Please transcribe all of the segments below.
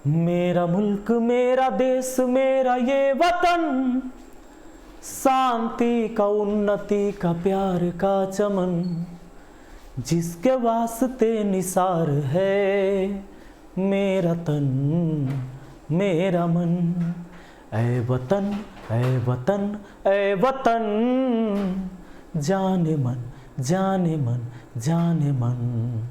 मेरा मुल्क मेरा देश मेरा ये वतन, शांति का उन्नति का प्यार का चमन, जिसके वास्ते निसार है मेरा तन मेरा मन। ऐ वतन ऐ वतन ऐ वतन, जाने मन जाने मन जाने मन।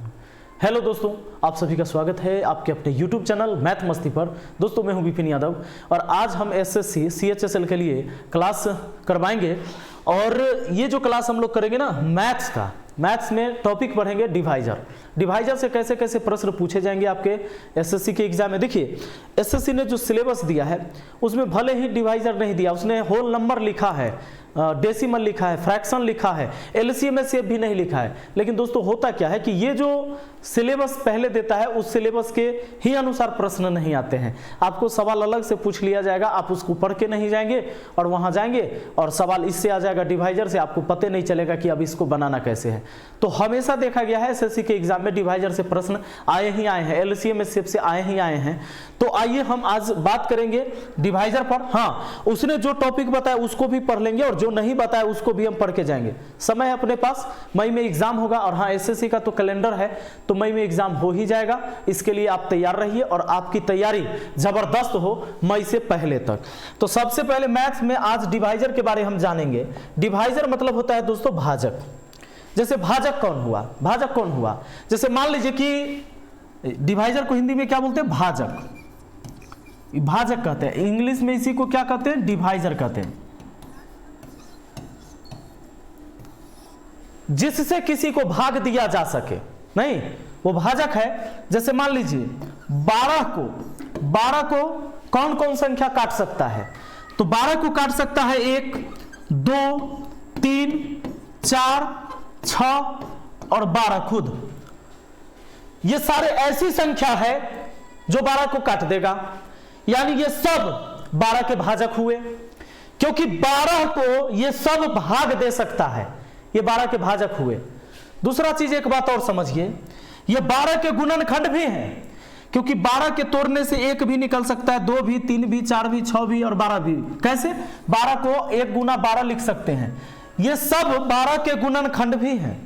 हेलो दोस्तों, आप सभी का स्वागत है आपके अपने YouTube चैनल मैथ मस्ती पर। दोस्तों मैं हूं विपिन यादव और आज हम एसएससी CHSL के लिए क्लास करवाएंगे। और ये जो क्लास हम लोग करेंगे ना मैथ्स का, मैथ्स में टॉपिक पढ़ेंगे डिवाइजर। डिवाइजर से कैसे कैसे प्रश्न पूछे जाएंगे आपके एसएससी के एग्जाम में। देखिए एसएससी ने जो सिलेबस दिया है उसमें भले ही डिवाइजर नहीं दिया, उसने होल नंबर लिखा है, डेसिमल लिखा है, फ्रैक्शन लिखा है, एलसीएम एचसीएफ भी नहीं लिखा है। लेकिन दोस्तों होता क्या है कि ये जो सिलेबस पहले देता है उस सिलेबस के ही अनुसार प्रश्न नहीं आते हैं। आपको सवाल अलग से पूछ लिया जाएगा, आप उसको पढ़ के नहीं जाएंगे और वहां जाएंगे और सवाल इससे आ जाएगा डिवाइजर से, आपको पता नहीं चलेगा कि अब इसको बनाना कैसे है। तो हमेशा देखा गया है एसएससी के एग्जाम में डिवाइजर से प्रश्न आए ही आए हैं, एलसीएम एचसीएफ से आए ही आए हैं। तो आइए हम आज बात करेंगे डिवाइजर पर। हाँ, उसने जो टॉपिक बताया उसको भी पढ़ लेंगे और जो नहीं बताया उसको भी हम पढ़ के जाएंगे। समय है अपने पास, मई में एग्जाम होगा और हाँ एसएससी का तो कैलेंडर है तो मई में एग्जाम हो ही जाएगा। इसके लिए आप तैयार रहिए और आपकी तैयारी जबरदस्त हो मई से पहले तक। तो सबसे पहले मैथ्स में आज डिवाइजर के बारे में हम जानेंगे। डिवाइजर मतलब होता है दोस्तों भाजक। जैसे भाजक कौन हुआ, भाजक कौन हुआ, जैसे मान लीजिए कि डिवाइजर को हिंदी में क्या बोलते हैं, भाजक, भाजक कहते हैं। इंग्लिश में इसी को क्या कहते हैं, डिवाइजर कहते हैं। जिससे किसी को भाग दिया जा सके, नहीं वो भाजक है। जैसे मान लीजिए 12 को कौन कौन संख्या काट सकता है, तो 12 को काट सकता है 1 2 3 4 6 और 12 खुद। ये सारे ऐसी संख्या है जो 12 को काट देगा, यानी ये सब 12 के भाजक हुए, क्योंकि 12 को ये सब भाग दे सकता है, ये 12 के भाजक हुए। दूसरा चीज एक बात और समझिए, ये 12 के गुणनखंड भी हैं, क्योंकि 12 के तोड़ने से 1 भी निकल सकता है, 2 भी, 3 भी, 4 भी, 6 भी और 12 भी। कैसे 12 को 1 गुना 12 लिख सकते हैं, ये सब 12 के गुणनखंड भी हैं,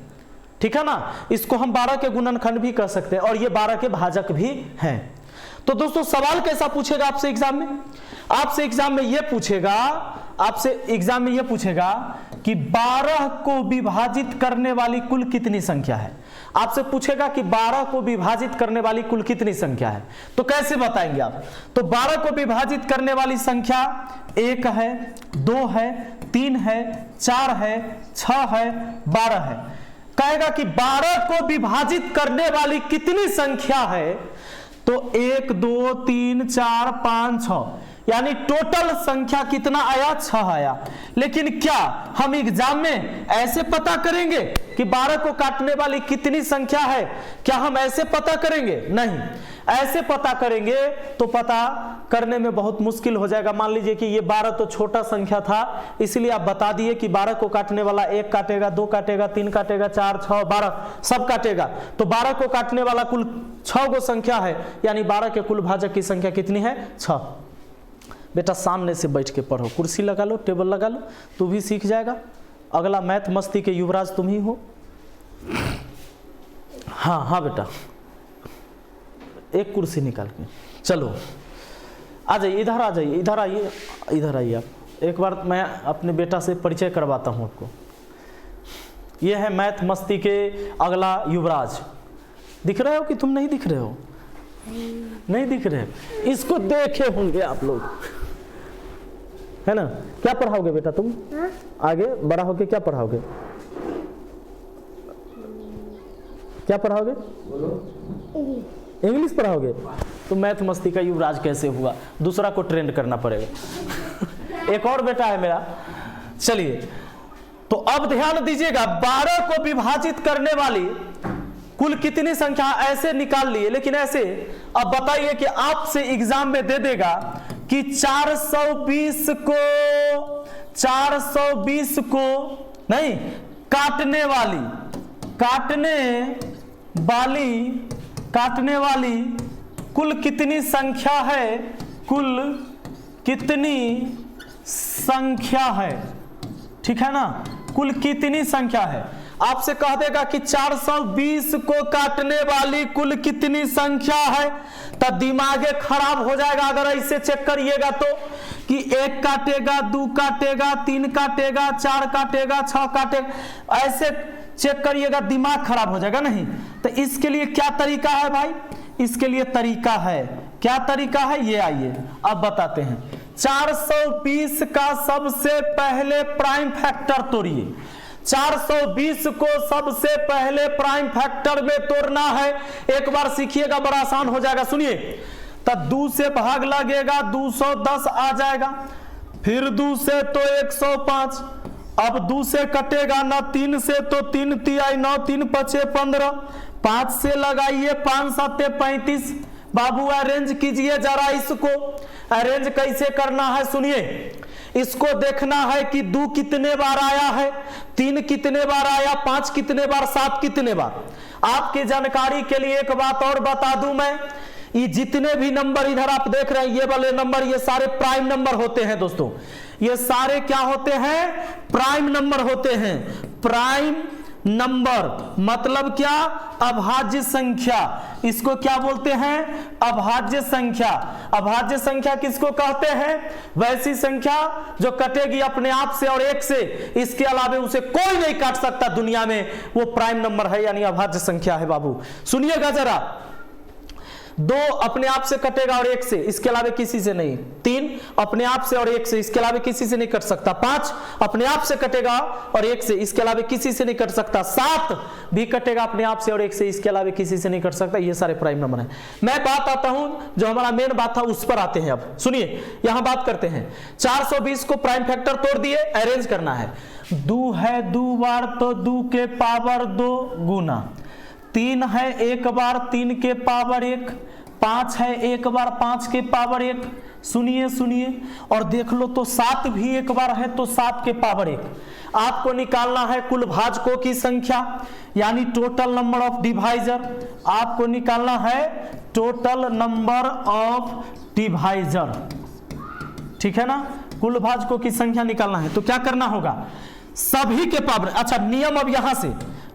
ठीक है ना। इसको हम 12 के गुणनखंड भी कह सकते हैं और ये 12 के भाजक भी हैं। तो दोस्तों सवाल कैसा पूछेगा आपसे एग्जाम में, आपसे एग्जाम में यह पूछेगा, आपसे एग्जाम में यह पूछेगा कि 12 को विभाजित करने वाली कुल कितनी संख्या है। आपसे पूछेगा कि 12 को विभाजित करने वाली कुल कितनी संख्या है, तो कैसे बताएंगे आप। तो 12 को विभाजित करने वाली संख्या 1 है, 2 है, 3 है, 4 है, 6 है, 12 है। कहेगा कि 12 को विभाजित करने वाली कितनी संख्या है, तो 1 2 3 4 5 6, यानी टोटल संख्या कितना आया, 6 आया। लेकिन क्या हम एग्जाम में ऐसे पता करेंगे कि 12 को काटने वाली कितनी संख्या है, क्या हम ऐसे पता करेंगे, नहीं। ऐसे पता करेंगे तो पता करने में बहुत मुश्किल हो जाएगा। मान लीजिए कि ये 12 तो छोटा संख्या था, इसलिए आप बता दिए कि 12 को काटने वाला 1 काटेगा, 2 काटेगा, 3 काटेगा, 4 6 12 सब काटेगा। तो 12 को काटने वाला कुल 6 गो संख्या है, यानी 12 के कुल भाजक की संख्या कितनी है, 6। बेटा सामने से बैठ के पढ़ो, कुर्सी लगा लो, टेबल लगा लो, तू भी सीख जाएगा। अगला मैथ मस्ती के युवराज तुम ही हो। हाँ हाँ बेटा, एक कुर्सी निकाल के चलो, आ जाइए, इधर आ जाइए, इधर आइए, इधर आइए आप। एक बार मैं अपने बेटा से परिचय करवाता हूँ आपको। ये है मैथ मस्ती के अगला युवराज। दिख रहे हो कि तुम नहीं दिख रहे हो, नहीं दिख रहे, इसको देखे होंगे आप लोग, है ना। क्या पढ़ाओगे बेटा तुम, आगे बड़ा होके क्या पढ़ाओगे, क्या पढ़ाओगे, इंग्लिश पढ़ाओगे। तो मैथ मस्ती का युवराज कैसे हुआ, दूसरा को ट्रेंड करना पड़ेगा। एक और बेटा है मेरा, चलिए। तो अब ध्यान दीजिएगा, 12 को विभाजित करने वाली कुल कितनी संख्या ऐसे निकाल लिए, लेकिन ऐसे अब बताइए कि आपसे एग्जाम में दे देगा कि 420 को नहीं काटने वाली कुल कितनी संख्या है, कुल कितनी संख्या है, ठीक है ना, कुल कितनी संख्या है। आपसे कह देगा कि 420 को काटने वाली कुल कितनी संख्या है, तो दिमाग खराब हो जाएगा अगर ऐसे चेक करिएगा तो, कि 1 काटेगा, 2 काटेगा, 3 काटेगा, 4 काटेगा, 6 काटेगा, ऐसे चेक करिएगा दिमाग खराब हो जाएगा। नहीं तो इसके लिए क्या तरीका है भाई, इसके लिए तरीका है, क्या तरीका है ये आइए अब बताते हैं। 420 का सबसे पहले प्राइम फैक्टर तोड़िए। 420 को सबसे पहले प्राइम फैक्टर में तोड़ना है, एक बार सीखिएगा बड़ा आसान हो जाएगा। सुनिए, तब 2 से भाग लगेगा, 210 आ जाएगा, फिर 2 से तो 105, अब 2 से कटेगा ना, 3 से तो 3 तिहाई 9, 3 पचे 15, 5 से लगाइए, 5 7 35। बाबू अरेंज कीजिए जरा इसको, अरेंज कैसे करना है सुनिए। इसको देखना है कि 2 कितने बार आया है, 3 कितने बार आया, 5 कितने बार, 7 कितने बार। आपकी जानकारी के लिए एक बात और बता दूं मैं, ये जितने भी नंबर इधर आप देख रहे हैं, ये वाले नंबर, ये सारे प्राइम नंबर होते हैं दोस्तों। ये सारे क्या होते हैं, प्राइम नंबर होते हैं। प्राइम नंबर मतलब क्या, अभाज्य संख्या, इसको क्या बोलते हैं, अभाज्य संख्या। अभाज्य संख्या किसको कहते हैं, वैसी संख्या जो कटेगी अपने आप से और 1 से, इसके अलावा उसे कोई नहीं काट सकता दुनिया में, वो प्राइम नंबर है, यानी अभाज्य संख्या है। बाबू सुनिएगा जरा, 2 अपने आप से कटेगा और 1 से, इसके अलावा किसी से नहीं। 3 अपने आप से और 1 से, इसके अलावा किसी से नहीं कट सकता। 5 अपने आप से कटेगा और 1 से, इसके अलावा किसी से नहीं कट सकता। 7 भी कटेगा अपने आप से और 1 से, इसके अलावा किसी से नहीं कट सकता। ये सारे प्राइम नंबर हैं। मैं बात आता हूं, जो हमारा मेन बात था उस पर आते हैं। अब सुनिए, यहां बात करते हैं। 420 को प्राइम फैक्टर तोड़ दिए, अरेंज करना है। 2 है 2 बार तो 2 के पावर 2 गुना, 3 है 1 बार 3 के पावर 1, 5 है 1 बार 5 के पावर 1। सुनिए सुनिए और देख लो तो 7 भी 1 बार है तो 7 के पावर 1। आपको निकालना है कुल भाजकों की संख्या, यानी टोटल नंबर ऑफ डिवाइजर। आपको निकालना है टोटल नंबर ऑफ डिवाइजर, ठीक है ना, कुल भाजकों की संख्या निकालना है। तो क्या करना होगा, सभी के पावर, अच्छा नियम अब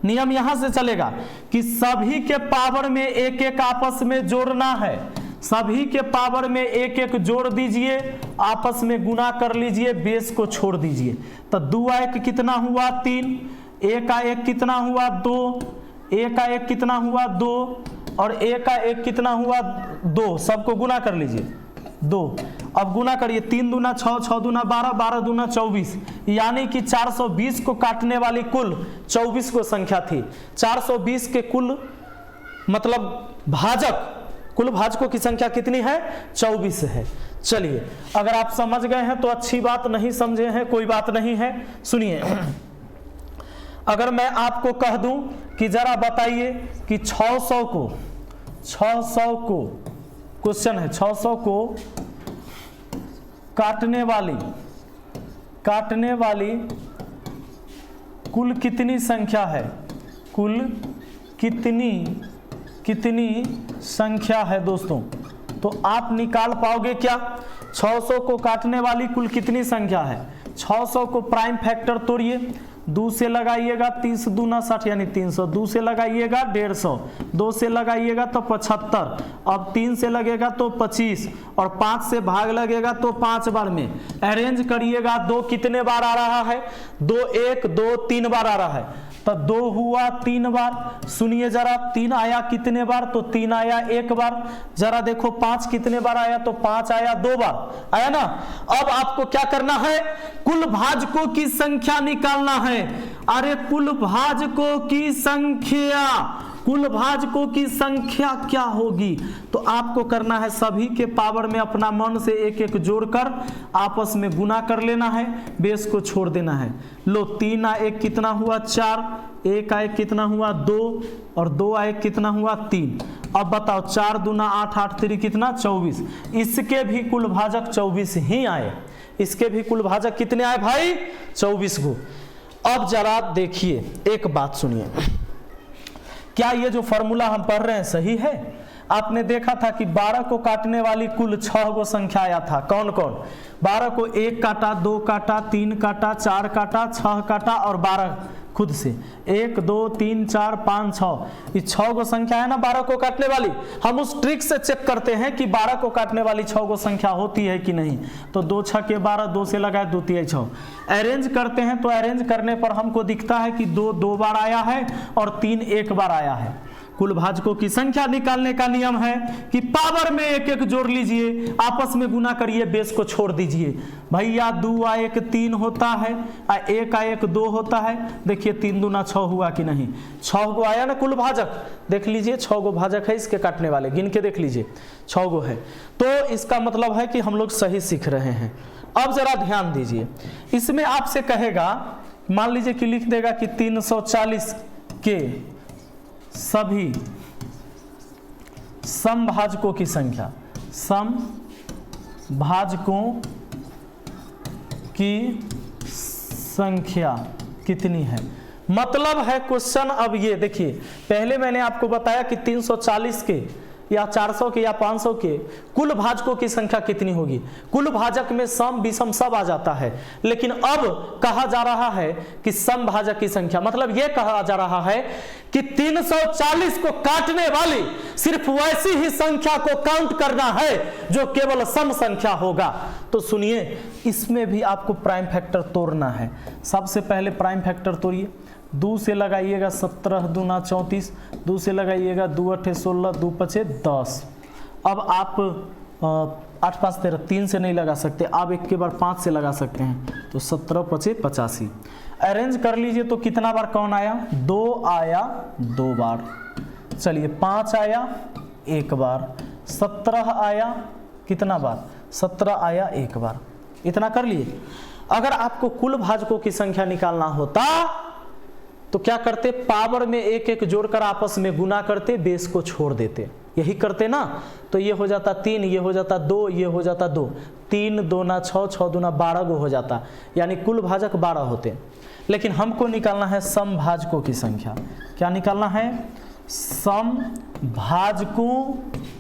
नियम यहां से चलेगा कि सभी के पावर में 1-1 आपस में जोड़ना है। सभी के पावर में 1-1 जोड़ दीजिए, आपस में गुना कर लीजिए, बेस को छोड़ दीजिए। तो 2 का 1 कितना हुआ 3, 1 का 1 कितना हुआ 2, 1 का 1 कितना हुआ 2 और 1 का 1 कितना हुआ 2। सबको गुना कर लीजिए 2। अब गुना करिए, 3 दूना 6, 6 दूना 12, 12 दूना 24, यानी कि 420 को काटने वाली कुल 24 को संख्या थी। 420 के कुल मतलब भाजक, कुल भाजकों की संख्या कितनी है, 24 है। चलिए, अगर आप समझ गए हैं तो अच्छी बात, नहीं समझे हैं कोई बात नहीं है। सुनिए, अगर मैं आपको कह दूं कि जरा बताइए कि 600 को क्वेश्चन है, 600 को काटने वाली कुल कितनी संख्या है, कुल कितनी संख्या है दोस्तों। तो आप निकाल पाओगे क्या, 600 को काटने वाली कुल कितनी संख्या है। 600 को प्राइम फैक्टर तोड़िए, 2 से लगाइएगा 30 दूना 60 यानी 300, 2 से लगाइएगा 150, 2 से लगाइएगा तो 75, अब 3 से लगेगा तो 25 और 5 से भाग लगेगा तो 5 बार में। अरेंज करिएगा, 2 कितने बार आ रहा है, 2 1 2 3 बार आ रहा है, तो 2 हुआ 3 बार। सुनिए जरा, 3 आया कितने बार, तो 3 आया 1 बार। जरा देखो 5 कितने बार आया, तो 5 आया 2 बार, आया ना। अब आपको क्या करना है, कुल भाजकों की संख्या निकालना है। अरे कुल भाजकों की संख्या, कुल भाजकों की संख्या क्या होगी, तो आपको करना है सभी के पावर में अपना मन से 1-1 जोड़कर आपस में गुना कर लेना है, बेस को छोड़ देना है। लो 3 आ 1 कितना हुआ 4, 1 आ 1 कितना हुआ 2 और 2 आ 1 कितना हुआ 3। अब बताओ 4 दूना 8, 8 3 कितना 24। इसके भी कुल भाजक 24 ही आए, इसके भी कुल भाजक कितने आए भाई, 24 को। अब जरा देखिए, एक बात सुनिए, क्या ये जो फॉर्मूला हम पढ़ रहे हैं सही है। आपने देखा था कि 12 को काटने वाली कुल 6 गो संख्या आया था। कौन कौन? 12 को 1 काटा, 2 काटा, 3 काटा, 4 काटा, 6 काटा और 12 खुद से। 1 2 3 4 5 6, ये 6 गो संख्या है ना 12 को काटने वाली। हम उस ट्रिक से चेक करते हैं कि 12 को काटने वाली 6 गो संख्या होती है कि नहीं। तो 2 6 के 12, 2 से लगाए 2 3 6, अरेंज करते हैं। तो अरेंज करने पर हमको दिखता है कि 2 2 बार आया है और 3 1 बार आया है। कुल भाजकों की संख्या निकालने का नियम है कि पावर में 1 1 जोड़ लीजिए, आपस में गुना करिए, बेस को छोड़ दीजिए। भैया 2 आ 1 3 होता है, 1 आ 1 2 होता है। देखिए 3 दूना 6 हुआ कि नहीं? 6 गो आया ना कुल भाजक। देख लीजिए 6 गो भाजक है इसके काटने वाले, गिन के देख लीजिए 6 गो है। तो इसका मतलब है कि हम लोग सही सीख रहे हैं। अब जरा ध्यान दीजिए, इसमें आपसे कहेगा, मान लीजिए कि लिख देगा कि 340 के सभी समभाजकों की संख्या, समभाजकों की संख्या कितनी है। मतलब है क्वेश्चन। अब ये देखिए, पहले मैंने आपको बताया कि 340 के या 400 के या 500 के कुल भाजकों की संख्या कितनी होगी। कुल भाजक में सम विषम सब आ जाता है, लेकिन अब कहा जा रहा है कि सम भाजक की संख्या, मतलब यह कहा जा रहा है कि 340 को काटने वाली सिर्फ वैसी ही संख्या को काउंट करना है जो केवल सम संख्या होगा। तो सुनिए, इसमें भी आपको प्राइम फैक्टर तोड़ना है। सबसे पहले प्राइम फैक्टर तोड़िए। 2 से लगाइएगा 17 दूना 34, 2 से लगाइएगा 2 8 16, 2 5 10। अब आप 8 5 13, 3 से नहीं लगा सकते, आप एक के बार 5 से लगा सकते हैं। तो 17 5 85। अरेंज कर लीजिए तो कितना बार कौन आया? 2 आया 2 बार। चलिए 5 आया 1 बार। 17 आया कितना बार? 17 आया 1 बार। इतना कर लिए। अगर आपको कुल भाजकों की संख्या निकालना होता तो क्या करते? पावर में 1 1 जोड़कर आपस में गुना करते, बेस को छोड़ देते। यही करते ना। तो ये हो जाता 3, ये हो जाता 2, ये हो जाता 2, 3 2 ना 6, 6 दूना 12 गो हो जाता, यानी कुल भाजक 12 होते। लेकिन हमको निकालना है समभाजकों की संख्या। क्या निकालना है? समभाजकों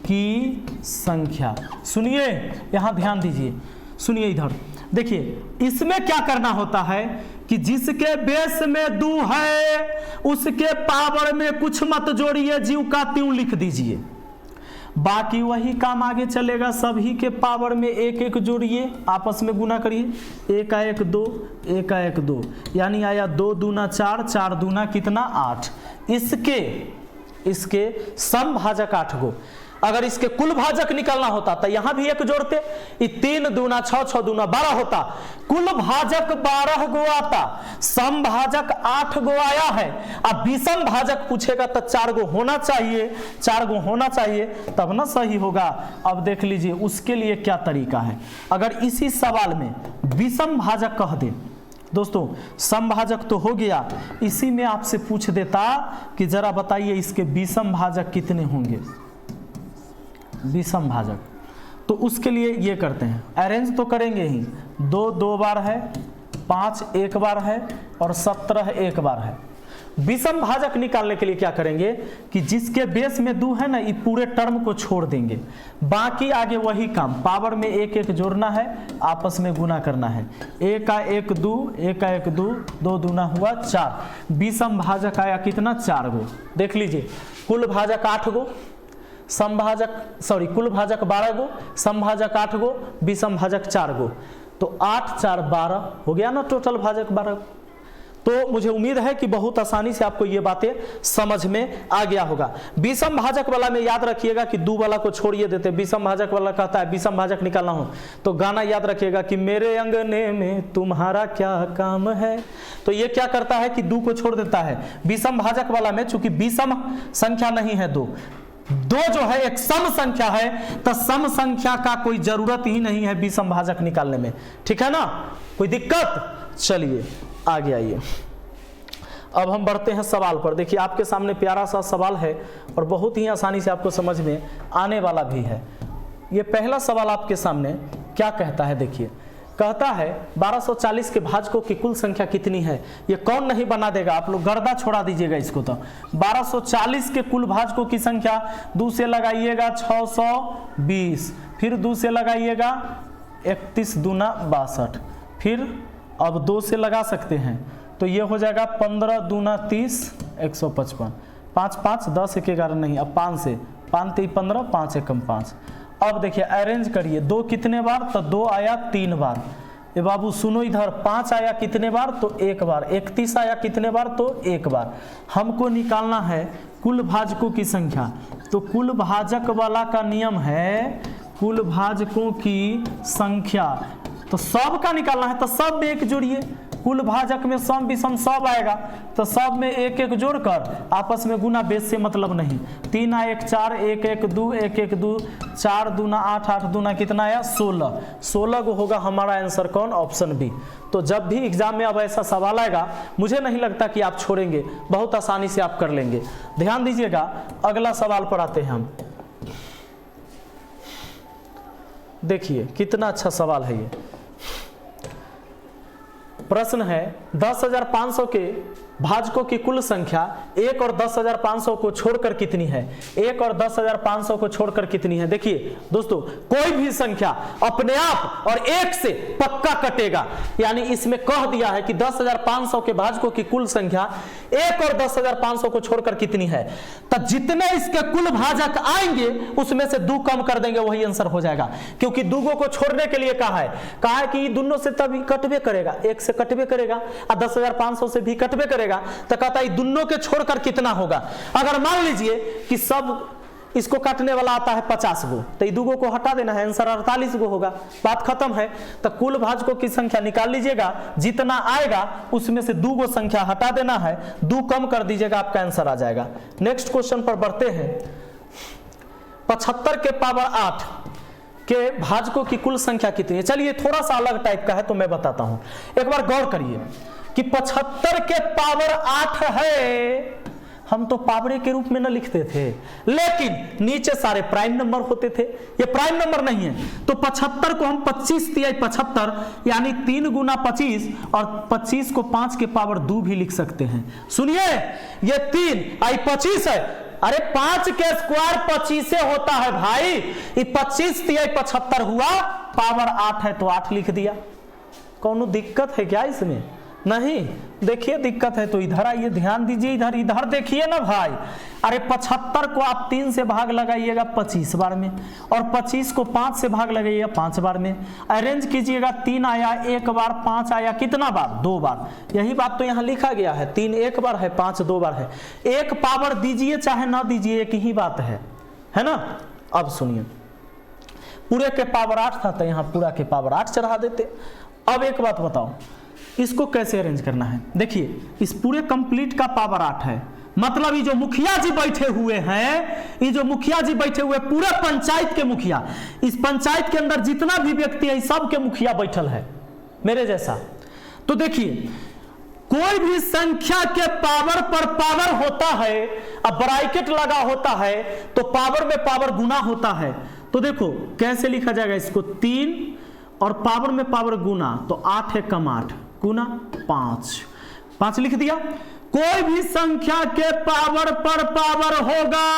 की संख्या। सुनिए, यहां ध्यान दीजिए, सुनिए इधर देखिए। इसमें क्या करना होता है कि जिसके बेस में 2 है उसके पावर में कुछ मत जोड़िए, ज्यों का त्यों लिख दीजिए। बाकी वही काम आगे चलेगा। सभी के पावर में 1 1 जोड़िए, आपस में गुना करिए। 1 आ 1 2, 1 आ 1 2, यानी आया 2 दूना 4, 4 दूना कितना 8। इसके समभाजक 8 गो। अगर इसके कुल भाजक निकालना होता तो यहां भी 1 जोड़ते, 3 दूना 6, 6 दूना 12 होता। कुल भाजक 12 गो आता, समभाजक 8 गो आया है। अब विषम भाजक पूछेगा तो 4 गो होना चाहिए, 4 गो होना चाहिए, तब ना सही होगा। अब देख लीजिए उसके लिए क्या तरीका है। अगर इसी सवाल में विषम भाजक कह दे, दोस्तों समभाजक तो हो गया, इसी में आपसे पूछ देता कि जरा बताइए इसके विषम भाजक कितने होंगे। विषम भाजक, तो उसके लिए ये करते हैं, अरेंज तो करेंगे ही। 2 2 बार है, 5 1 बार है और 17 1 बार है। विषम भाजक निकालने के लिए क्या करेंगे कि जिसके बेस में 2 है ना, ये पूरे टर्म को छोड़ देंगे। बाकी आगे वही काम, पावर में 1 1 जोड़ना है, आपस में गुना करना है। 1 आ 1 2, 1 आ 1 2, 2 दूना हुआ 4। विषम भाजक आया कितना? 4 गो। देख लीजिए, कुल भाजक 8 गो, कुल भाजक 12 गो, समभाजक 8 गो, विषम भाजक 4 गो। तो 8 4 12 हो गया ना टोटल भाजक 12 गो। तो मुझे उम्मीद है कि बहुत आसानी से आपको ये बातें समझ में आ गया होगा। विषम भाजक वाला में याद रखिएगा कि 2 वाला को छोड़िए देते। विषम भाजक वाला कहता है विषम भाजक निकालना हो तो गाना याद रखिएगा कि मेरे अंगने में तुम्हारा क्या काम है। तो ये क्या करता है कि 2 को छोड़ देता है। विषम भाजक वाला में चूंकि विषम संख्या नहीं है, 2 जो है एक सम संख्या है, तो सम संख्या का कोई जरूरत ही नहीं है विषम भाजक निकालने में। ठीक है ना, कोई दिक्कत? चलिए आगे आइए। अब हम बढ़ते हैं सवाल पर। देखिए आपके सामने प्यारा सा सवाल है और बहुत ही आसानी से आपको समझ में आने वाला भी है। ये पहला सवाल आपके सामने क्या कहता है, देखिए कहता है 1240 के भाजकों की कुल संख्या कितनी है। ये कौन नहीं बना देगा, आप लोग गर्दा छोड़ा दीजिएगा इसको। तो 1240 के कुल भाजकों की संख्या 2 से लगाइएगा 620, फिर 2 से लगाइएगा 31 दूना 62, फिर अब 2 से लगा सकते हैं तो ये हो जाएगा 15 दूना 30 155, 5 5 10 1 11 नहीं, अब 5 से 5 3 15 5 एकम 5। अब देखिए अरेंज करिए, 2 कितने बार, तो 2 आया 3 बार। ये बाबू सुनो इधर, 5 आया कितने बार, तो 1 बार। 31 आया कितने बार, तो 1 बार। हमको निकालना है कुल भाजकों की संख्या। तो कुल भाजक वाला का नियम है कुल भाजकों की संख्या, तो सब का निकालना है, तो सब में 1 जोड़िए। कुल भाजक में सम विषम सब आएगा, तो सब में 1 1 जोड़कर आपस में गुना, बेस से मतलब नहीं। 3 1 4 1 1 2 1 1 2 4 दूना 8 8 दूना कितना आया 16, 16 को होगा हमारा आंसर कौन, ऑप्शन बी। तो जब भी एग्जाम में अब ऐसा सवाल आएगा, मुझे नहीं लगता कि आप छोड़ेंगे, बहुत आसानी से आप कर लेंगे। ध्यान दीजिएगा, अगला सवाल पर आते हैं हम। देखिए कितना अच्छा सवाल है ये। प्रश्न है 10,500 के भाजकों की कुल संख्या 1 और 10,500 को छोड़कर कितनी है। 1 और 10,500 को छोड़कर कितनी है। देखिए दोस्तों, कोई भी संख्या अपने आप और 1 से पक्का कटेगा, यानी इसमें कह दिया है कि 10,500 के भाजकों की कुल संख्या 1 और 10,500 को छोड़कर कितनी है। तो जितने इसके कुल भाजक आएंगे उसमें से 2 कम कर देंगे, वही आंसर हो जाएगा। क्योंकि 2 को छोड़ने के लिए कहा है कि दोनों से तभी कटवे करेगा, 1 से कटवे करेगा और 10,500 से भी कटवे करेगा। तो कहता है दोनों के छोड़कर कितना होगा। अगर मान लीजिए कि सब इसको काटने वाला आता है 50 गो, तो ये 2 को हटा देना है, आंसर 48 गो होगा, बात खत्म है। तो कुल भाजकों की संख्या निकाल लीजिएगा, जितना आएगा उसमें से 2 संख्या हटा देना है, 2 कम कर दीजिएगा, आपका आंसर आ जाएगा। नेक्स्ट क्वेश्चन पर बढ़ते हैं। 75 के पावर 8 के भाजकों की कुल संख्या कितनी है। चलिए थोड़ा सा अलग टाइप का है तो मैं बताता हूं, एक बार गौर करिए कि 75 के पावर 8 है। हम तो पावरे के रूप में न लिखते थे, लेकिन नीचे सारे प्राइम नंबर होते थे, ये प्राइम नंबर नहीं है। तो 75 को हम 25 तिहाई 75 यानी 3 गुना 25 और 25 को 5 के पावर 2 भी लिख सकते हैं। सुनिए, ये 3 आई 25 है, अरे 5 के स्क्वायर 25 होता है भाई। ये 25 तिहाई 75 हुआ, पावर 8 है तो 8 लिख दिया। कौनो दिक्कत है क्या इसमें? नहीं। देखिए दिक्कत है तो इधर आइए, ध्यान दीजिए, इधर इधर देखिए ना भाई। अरे 75 को आप 3 से भाग लगाइएगा 25 बार में, और 25 को 5 से भाग लगाइएगा 5 बार में। अरेंज कीजिएगा, 3 आया 1 बार, 5 आया कितना बार, 2 बार। यही बात तो यहाँ लिखा गया है, 3 1 बार है, 5 2 बार है। 1 पावर दीजिए चाहे ना दीजिए, एक ही बात है ना। अब सुनिए, पूरे के पावर 8 था तो यहाँ पूरा के पावर 8 चढ़ा देते। अब एक बात बताओ, इसको कैसे अरेंज करना है। देखिए, इस पूरे कंप्लीट का पावर 8 है, मतलब ये जो मुखिया जी बैठे हुए हैं, ये जो मुखिया जी बैठे हुए पूरे पंचायत के मुखिया, इस पंचायत के अंदर जितना भी व्यक्ति है सब के मुखिया बैठल है मेरे जैसा। तो देखिए, कोई भी संख्या के पावर पर पावर होता है, अब ब्रैकेट लगा होता है तो पावर में पावर गुना होता है। तो देखो कैसे लिखा जाएगा इसको, 3 और पावर में पावर गुना, तो 8 है कम 8 गुना 5 लिख दिया। कोई भी संख्या के पावर पर पावर होगा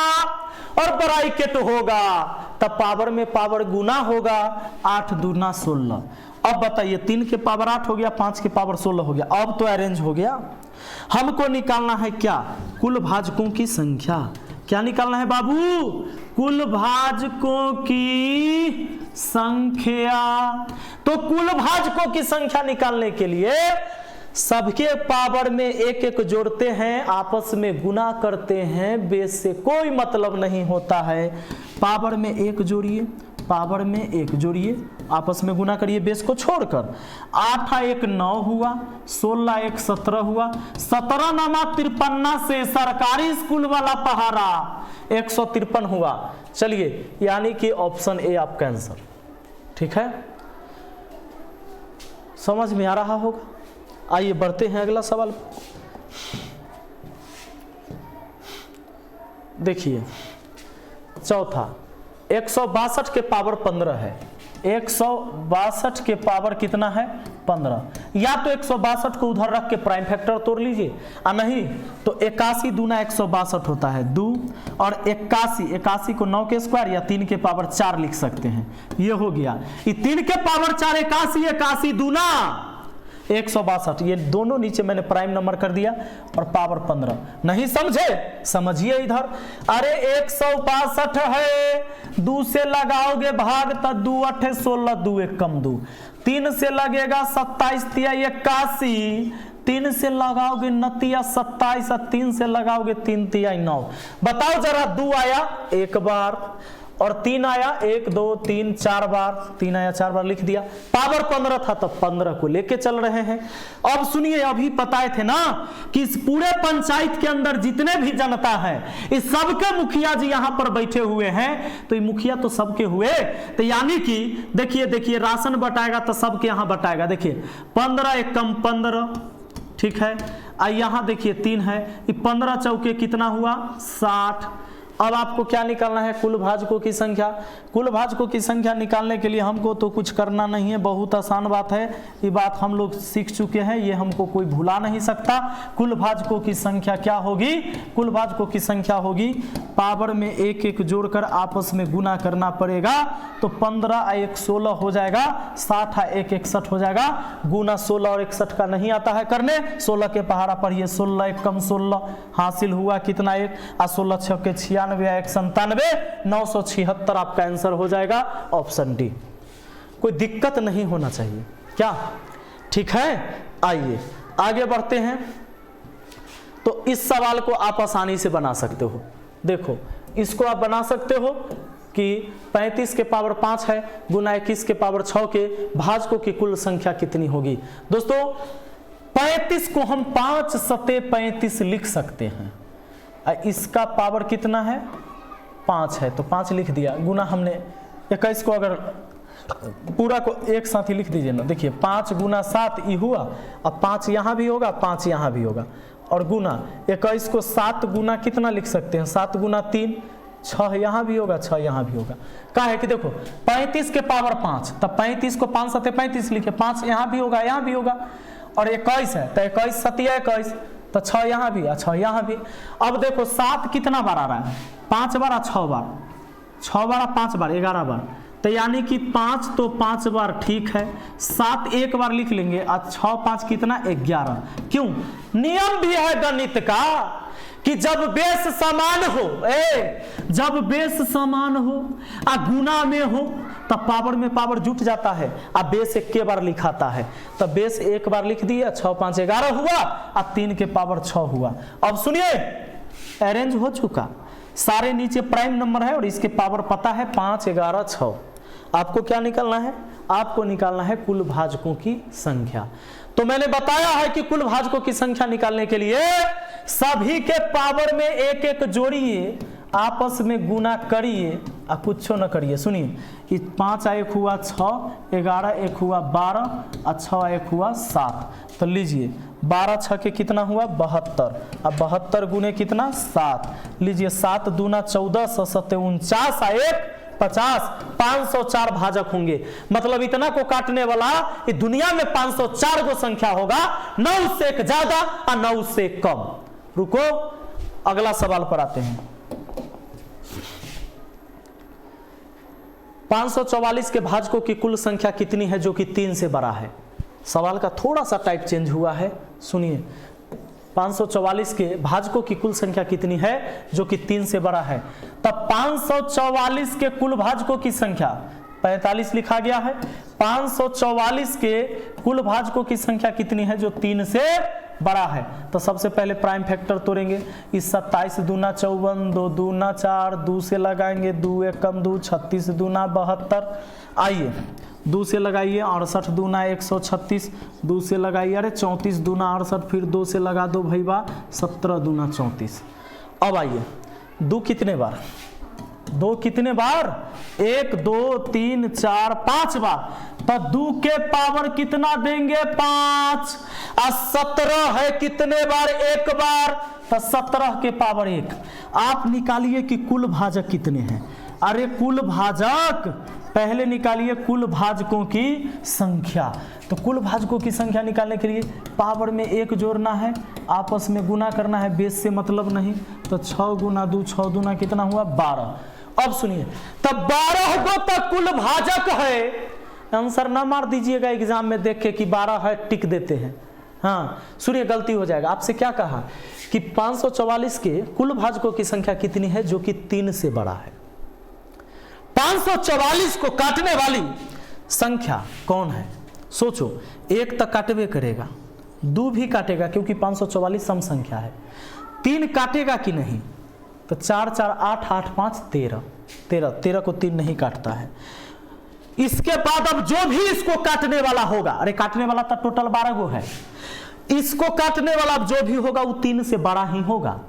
और ब्रैकेट होगा, तब पावर में पावर गुना होगा, 8 दूना 16। अब बताइए, 3 के पावर 8 हो गया, 5 के पावर 16 हो गया। अब तो अरेंज हो गया। हमको निकालना है क्या, कुल भाजकों की संख्या। क्या निकालना है बाबू, कुल भाजकों की संख्या। तो कुल भाजकों की संख्या निकालने के लिए सबके पावर में 1 1 जोड़ते हैं, आपस में गुना करते हैं, बेस से कोई मतलब नहीं होता है। पावर में 1 जोड़िए, पावर में 1 जोड़िए, आपस में गुना करिए बेस को छोड़कर। 8 1 9 हुआ, 16 1 17 हुआ, 17 नामा 53 से सरकारी स्कूल वाला पहाड़ा 153 हुआ। चलिए, यानी कि ऑप्शन ए आपका आंसर। ठीक है, समझ में आ रहा होगा। आइए बढ़ते हैं अगला सवाल। देखिए चौथा, 162 के पावर 15 है, 162 के पावर कितना है 15। या तो 162 को उधर रख के प्राइम फैक्टर तोड़ लीजिए, और नहीं तो 81 दूना 162 होता है 2, और 81 को 9 के स्क्वायर या 3 के पावर 4 लिख सकते हैं। ये हो गया, ये 3 के पावर 4 81, 81 दूना 162, ये दोनों नीचे मैंने प्राइम नंबर कर दिया, और पावर 15। नहीं समझे, समझिए इधर। अरे 162 है, 2 से लगाओगे भाग तो 2 8 16, 2 1 कम 2, 3 से लगेगा 27 तिया 81, 3 से लगाओगे 9 तिया 27, और 3 से लगाओगे 3 तिया 9। बताओ जरा, 2 आया एक बार और 3 आया 1 2 3 4 बार, 3 आया 4 बार लिख दिया। पावर 15 था तो 15 को लेके चल रहे हैं। अब सुनिए, अभी बताए थे ना कि इस पूरे पंचायत के अंदर जितने भी जनता है, इस सबके मुखिया जी यहां पर बैठे हुए हैं, तो ये मुखिया तो सबके हुए, तो यानी कि देखिए राशन बटाएगा तो सबके यहां बटाएगा। देखिए 15 1 कम 15, ठीक है। यहां देखिए 3 है, 15 चौके कितना हुआ 60। अब आपको क्या निकालना है, कुल भाजकों की संख्या। कुल भाजकों की संख्या निकालने के लिए हमको तो कुछ करना नहीं है, बहुत आसान बात है, ये बात हम लोग सीख चुके हैं, ये हमको कोई भुला नहीं सकता। कुल भाजकों की संख्या क्या होगी, कुल भाजकों की संख्या होगी, पावर में 1 1 जोड़कर आपस में गुना करना पड़ेगा, तो 15 1 16 हो जाएगा, 60 1 61 हो जाएगा, गुना 16 और 61 का नहीं आता है करने, 16 के पहाड़ा पढ़िए, 16 1 कम 16 हासिल हुआ कितना 1, और 16 6 के 96 1 97, 976 आपका आंसर हो जाएगा, ऑप्शन डी। कोई दिक्कत नहीं होना चाहिए क्या, ठीक है। आइए आगे बढ़ते हैं। तो इस सवाल को आप आसानी से बना सकते हो। देखो इसको आप बना सकते हो कि 35 के पावर 5 है गुना 21 के पावर 6 के भाजकों की कुल संख्या कितनी होगी। दोस्तों 35 को हम 5 सते 35 लिख सकते हैं, इसका पावर कितना है 5 है तो 5 लिख दिया, गुना हमने 21 को अगर पूरा को एक साथ ही लिख दीजिए ना, देखिए 5 गुना 7 ये हुआ, अब 5 यहाँ भी होगा 5 यहाँ भी होगा, और गुना 21 को 7 गुना कितना लिख सकते हैं 7 गुना 3 6 यहाँ भी होगा 6 यहाँ भी होगा। क्या है कि देखो 35 के पावर 5, तब 35 को 5 सते 35 लिखे, 5 यहाँ भी होगा यहाँ भी होगा, और 21 है तो 21 सतिया 21, तो 6 यहाँ भी 6 यहाँ भी। अब देखो 7 कितना बार आ रहा है 5 बार 6 बार, 6 बार 5 बार 11 बार, तो यानी कि 5 तो 5 बार ठीक है, 7 एक बार लिख लेंगे, और 6 5 कितना 11। क्यों, नियम भी है गणित का कि जब बेस समान हो, जब बेस समान हो आ गुना में हो तब पावर में पावर जुट जाता है, आ बेस 1 बार लिखाता है, तब बेस 1 बार लिख दिया, 6 5 11 हुआ, आ 3 के पावर 6 हुआ। अब सुनिए अरेंज हो चुका, सारे नीचे प्राइम नंबर है और इसके पावर पता है 5 11 6। आपको क्या निकालना है, आपको निकालना है कुल भाजकों की संख्या। तो मैंने बताया है कि कुल भाजकों की संख्या निकालने के लिए सभी के पावर में 1 1 जोड़िए, आपस में गुना करिए, कुछ न करिए। सुनिए 5 1 हुआ 6, 11 1 हुआ 12, और 6 1 हुआ 7, तो लीजिए 12 6 के कितना हुआ 72, अब 72 गुने कितना 7, लीजिए 7 दूना 14 7 49 1 50, 504 भाजक होंगे। मतलब इतना को काटने वाला इस दुनिया में 504 को संख्या होगा, 9 से 1 ज्यादा और 9 से 1 कम। रुको अगला सवाल पर आते हैं। 544 के भाजकों की कुल संख्या कितनी है जो कि 3 से बड़ा है। सवाल का थोड़ा सा टाइप चेंज हुआ है, सुनिए 544 के भाजकों की कुल संख्या कितनी है जो कि 3 से बड़ा है। तब 544 के कुल भाजकों की संख्या 45 लिखा गया है, 544 के कुल भाजकों की संख्या कितनी है जो 3 से बड़ा है। तो सबसे पहले प्राइम फैक्टर तोड़ेंगे, इस 27 दूना 54, 2 दूना 4, 2 से लगाएंगे 2 1 कम 2, 36 दूना 72, आइए 2 से लगाइए 68 दूना 136, 2 से लगाइए अरे 34 दूना 68, फिर 2 से लगा दो भैया 17 दूना 34। अब आइए 2 कितने बार, 2 कितने बार 1 2 3 4 5 बार, तो 2 के पावर कितना देंगे 5, और 17 है कितने बार 1 बार, तो 17 के पावर 1। आप निकालिए कि कुल भाजक कितने हैं। अरे कुल भाजक, पहले निकालिए कुल भाजकों की संख्या। तो कुल भाजकों की संख्या निकालने के लिए पावर में 1 जोड़ना है, आपस में गुना करना है, बेस से मतलब नहीं। तो 6 गुना 2, 6 दूना कितना हुआ 12। अब सुनिए, तब 12 को तक कुल भाजक है। आंसर ना मार दीजिएगा एग्जाम में देख के कि 12 है, टिक देते हैं। हाँ सुनिए, गलती हो जाएगा। आपसे क्या कहा कि 544 के कुल भाजकों की संख्या कितनी है, जो कि 3 से बड़ा है। 544 को काटने वाली संख्या कौन है? सोचो, 1 तक काटवे करेगा, 2 भी काटेगा क्योंकि 544 सम संख्या है, 3 काटेगा कि नहीं? तो 4 4 8 8 5 13, 13 को 3 नहीं काटता है। इसके बाद अब जो भी इसको काटने वाला होगा, अरे काटने वाला तो टोटल 12 गो है, इसको काटने वाला अब जो भी होगा वो 3 से बड़ा ही होगा।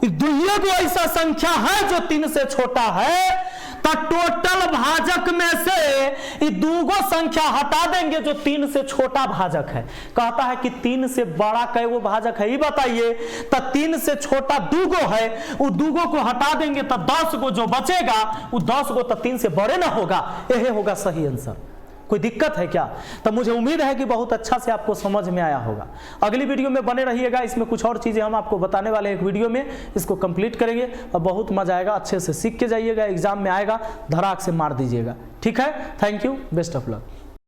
दुइये को ऐसा संख्या है जो 3 से छोटा है, तो टोटल भाजक में से 2 गो संख्या हटा देंगे जो 3 से छोटा भाजक है। कहता है कि 3 से बड़ा कै वो भाजक है, ये बताइए। तो 3 से छोटा 2 गो है, वो 2 गो को हटा देंगे तो 10 गो जो बचेगा, वो 10 गो तो 3 से बड़े ना होगा। यही होगा सही आंसर। कोई दिक्कत है क्या? तो मुझे उम्मीद है कि बहुत अच्छा से आपको समझ में आया होगा। अगली वीडियो में बने रहिएगा, इसमें कुछ और चीज़ें हम आपको बताने वाले एक वीडियो में, इसको कंप्लीट करेंगे और बहुत मजा आएगा। अच्छे से सीख के जाइएगा, एग्जाम में आएगा धड़ाक से मार दीजिएगा। ठीक है, thank you, best of luck.